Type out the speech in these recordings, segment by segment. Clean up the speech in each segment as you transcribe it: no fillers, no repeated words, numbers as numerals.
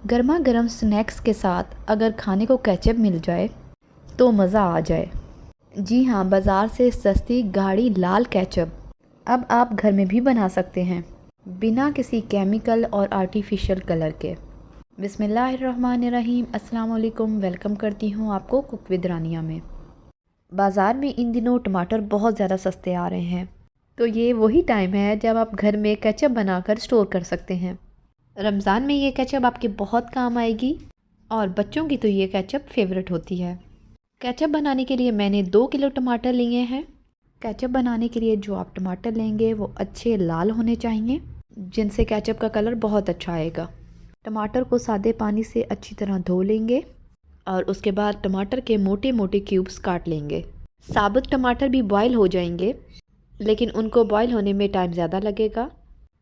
गर्मा गर्म स्नैक्स के साथ अगर खाने को केचप मिल जाए तो मज़ा आ जाए। जी हाँ, बाज़ार से सस्ती गाढ़ी लाल केचप अब आप घर में भी बना सकते हैं, बिना किसी केमिकल और आर्टिफिशियल कलर के। बिस्मिल्लाहिर्रहमानिर्रहीम, अस्सलाम वालेकुम। वेलकम करती हूँ आपको कुक विद रानिया में। बाज़ार में इन दिनों टमाटर बहुत ज़्यादा सस्ते आ रहे हैं, तो ये वही टाइम है जब आप घर में केचप बनाकर स्टोर कर सकते हैं। रमज़ान में ये केचप आपके बहुत काम आएगी और बच्चों की तो ये केचप फेवरेट होती है। केचप बनाने के लिए मैंने 2 किलो टमाटर लिए हैं। केचप बनाने के लिए जो आप टमाटर लेंगे वो अच्छे लाल होने चाहिए, जिनसे केचप का कलर बहुत अच्छा आएगा। टमाटर को सादे पानी से अच्छी तरह धो लेंगे और उसके बाद टमाटर के मोटे मोटे क्यूब्स काट लेंगे। साबुत टमाटर भी बॉयल हो जाएंगे, लेकिन उनको बॉयल होने में टाइम ज़्यादा लगेगा,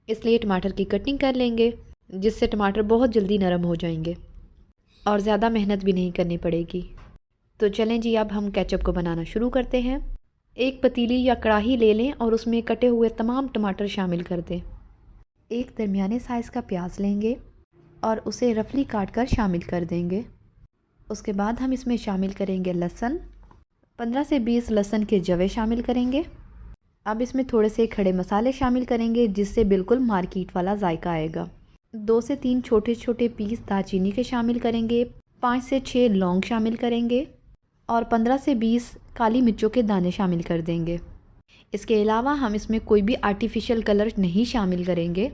इसलिए टमाटर की कटिंग कर लेंगे, जिससे टमाटर बहुत जल्दी नरम हो जाएंगे और ज़्यादा मेहनत भी नहीं करनी पड़ेगी। तो चलें जी, अब हम केचप को बनाना शुरू करते हैं। एक पतीली या कढ़ाई ले लें और उसमें कटे हुए तमाम टमाटर शामिल कर दें। एक दरमियाने साइज़ का प्याज लेंगे और उसे रफली काट कर शामिल कर देंगे। उसके बाद हम इसमें शामिल करेंगे लहसुन। 15 से 20 लहसुन के जवे शामिल करेंगे। अब इसमें थोड़े से खड़े मसाले शामिल करेंगे, जिससे बिल्कुल मार्केट वाला जायका आएगा। 2 से 3 छोटे छोटे पीस दालचीनी के शामिल करेंगे। 5 से 6 लौंग शामिल करेंगे और 15 से 20 काली मिर्चों के दाने शामिल कर देंगे। इसके अलावा हम इसमें कोई भी आर्टिफिशियल कलर नहीं शामिल करेंगे।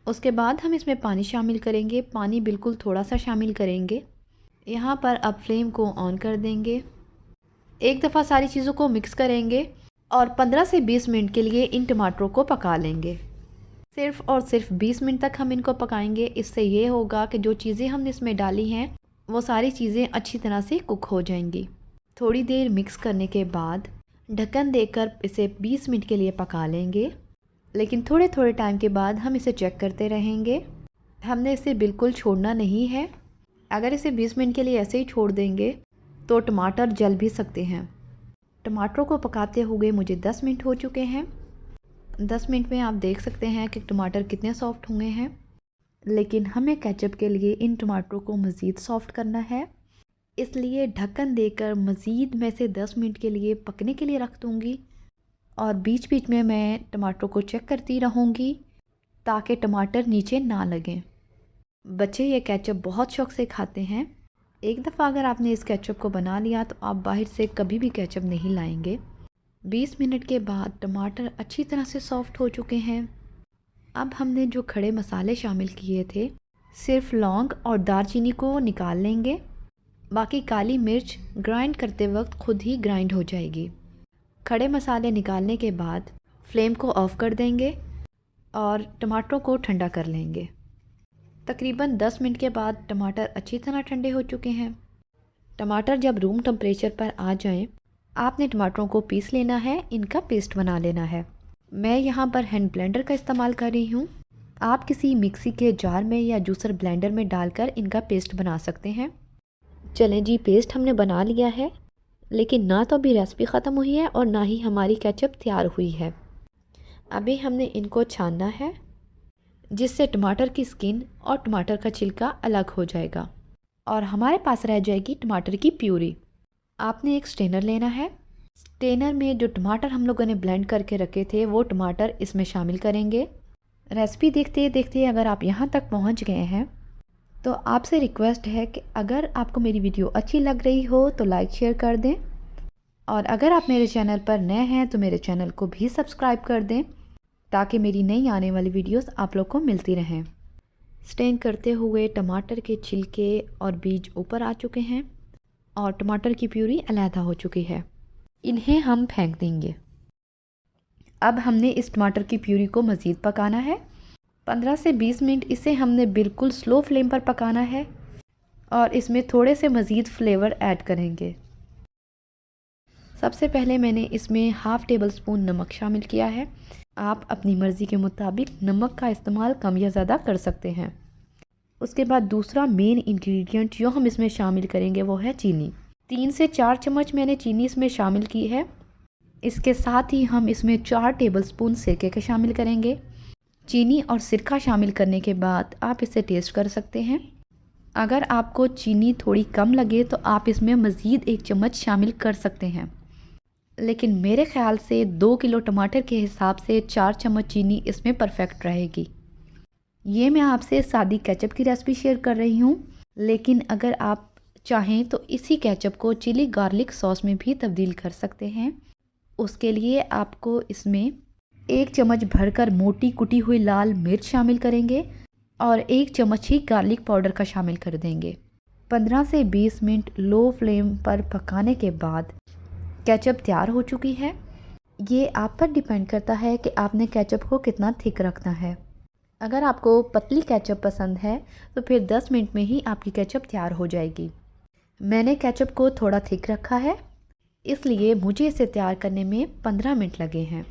उसके बाद हम इसमें पानी शामिल करेंगे। पानी बिल्कुल थोड़ा सा शामिल करेंगे। यहाँ पर अब फ्लेम को ऑन कर देंगे। एक दफ़ा सारी चीज़ों को मिक्स करेंगे और 15 से 20 मिनट के लिए इन टमाटरों को पका लेंगे। सिर्फ़ और सिर्फ 20 मिनट तक हम इनको पकाएंगे। इससे ये होगा कि जो चीज़ें हमने इसमें डाली हैं वो सारी चीज़ें अच्छी तरह से कुक हो जाएंगी। थोड़ी देर मिक्स करने के बाद ढक्कन देकर इसे 20 मिनट के लिए पका लेंगे, लेकिन थोड़े थोड़े टाइम के बाद हम इसे चेक करते रहेंगे। हमने इसे बिल्कुल छोड़ना नहीं है। अगर इसे 20 मिनट के लिए ऐसे ही छोड़ देंगे तो टमाटर जल भी सकते हैं। टमाटरों को पकाते हुए मुझे 10 मिनट हो चुके हैं। 10 मिनट में आप देख सकते हैं कि टमाटर कितने सॉफ्ट हुए हैं, लेकिन हमें केचप के लिए इन टमाटरों को मज़ीद सॉफ्ट करना है, इसलिए ढक्कन देकर मज़ीद मैं इसे 10 मिनट के लिए पकने के लिए रख दूँगी और बीच बीच में मैं टमाटरों को चेक करती रहूँगी ताकि टमाटर नीचे ना लगें। बच्चे ये केचप बहुत शौक़ से खाते हैं। एक दफ़ा अगर आपने इस केचप को बना लिया तो आप बाहर से कभी भी केचप नहीं लाएंगे। 20 मिनट के बाद टमाटर अच्छी तरह से सॉफ्ट हो चुके हैं। अब हमने जो खड़े मसाले शामिल किए थे, सिर्फ लौंग और दालचीनी को निकाल लेंगे। बाकी काली मिर्च ग्राइंड करते वक्त खुद ही ग्राइंड हो जाएगी। खड़े मसाले निकालने के बाद फ्लेम को ऑफ़ कर देंगे और टमाटरों को ठंडा कर लेंगे। तकरीबन 10 मिनट के बाद टमाटर अच्छी तरह ठंडे हो चुके हैं। टमाटर जब रूम टेम्परेचर पर आ जाएं, आपने टमाटरों को पीस लेना है, इनका पेस्ट बना लेना है। मैं यहाँ पर हैंड ब्लेंडर का इस्तेमाल कर रही हूँ। आप किसी मिक्सी के जार में या जूसर ब्लेंडर में डालकर इनका पेस्ट बना सकते हैं। चलें जी, पेस्ट हमने बना लिया है, लेकिन ना तो अभी रेसिपी ख़त्म हुई है और ना ही हमारी केचप तैयार हुई है। अभी हमने इनको छानना है, जिससे टमाटर की स्किन और टमाटर का छिलका अलग हो जाएगा और हमारे पास रह जाएगी टमाटर की प्यूरी। आपने एक स्ट्रेनर लेना है। स्ट्रेनर में जो टमाटर हम लोगों ने ब्लेंड करके रखे थे वो टमाटर इसमें शामिल करेंगे। रेसिपी देखते देखते अगर आप यहाँ तक पहुँच गए हैं तो आपसे रिक्वेस्ट है कि अगर आपको मेरी वीडियो अच्छी लग रही हो तो लाइक शेयर कर दें, और अगर आप मेरे चैनल पर नए हैं तो मेरे चैनल को भी सब्सक्राइब कर दें, ताकि मेरी नई आने वाली वीडियोस आप लोग को मिलती रहें। स्टेन करते हुए टमाटर के छिलके और बीज ऊपर आ चुके हैं और टमाटर की प्यूरी अलहदा हो चुकी है। इन्हें हम फेंक देंगे। अब हमने इस टमाटर की प्यूरी को मज़ीद पकाना है। 15 से 20 मिनट इसे हमने बिल्कुल स्लो फ्लेम पर पकाना है और इसमें थोड़े से मज़ीद फ्लेवर ऐड करेंगे। सबसे पहले मैंने इसमें हाफ़ टेबल स्पून नमक शामिल किया है। आप अपनी मर्ज़ी के मुताबिक नमक का इस्तेमाल कम या ज़्यादा कर सकते हैं। उसके बाद दूसरा मेन इंग्रेडिएंट जो हम इसमें शामिल करेंगे वो है चीनी। 3 से 4 चम्मच मैंने चीनी इसमें शामिल की है। इसके साथ ही हम इसमें 4 टेबलस्पून सिरके के शामिल करेंगे। चीनी और सिरका शामिल करने के बाद आप इसे टेस्ट कर सकते हैं। अगर आपको चीनी थोड़ी कम लगे तो आप इसमें मज़ीद 1 चम्मच शामिल कर सकते हैं, लेकिन मेरे ख़्याल से 2 किलो टमाटर के हिसाब से 4 चम्मच चीनी इसमें परफेक्ट रहेगी। ये मैं आपसे सादी केचप की रेसिपी शेयर कर रही हूँ, लेकिन अगर आप चाहें तो इसी केचप को चिली गार्लिक सॉस में भी तब्दील कर सकते हैं। उसके लिए आपको इसमें 1 चम्मच भरकर मोटी कुटी हुई लाल मिर्च शामिल करेंगे और 1 चम्मच ही गार्लिक पाउडर का शामिल कर देंगे। 15 से 20 मिनट लो फ्लेम पर पकाने के बाद केचप तैयार हो चुकी है। ये आप पर डिपेंड करता है कि आपने केचप को कितना थिक रखना है। अगर आपको पतली केचप पसंद है तो फिर 10 मिनट में ही आपकी केचप तैयार हो जाएगी। मैंने केचप को थोड़ा थिक रखा है, इसलिए मुझे इसे तैयार करने में 15 मिनट लगे हैं।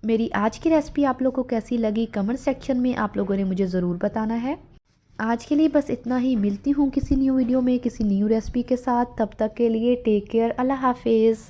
मेरी आज की रेसिपी आप लोगों को कैसी लगी कमेंट सेक्शन में आप लोगों ने मुझे ज़रूर बताना है। आज के लिए बस इतना ही। मिलती हूँ किसी न्यू वीडियो में किसी न्यू रेसिपी के साथ। तब तक के लिए टेक केयर। अल्लाह हाफिज़।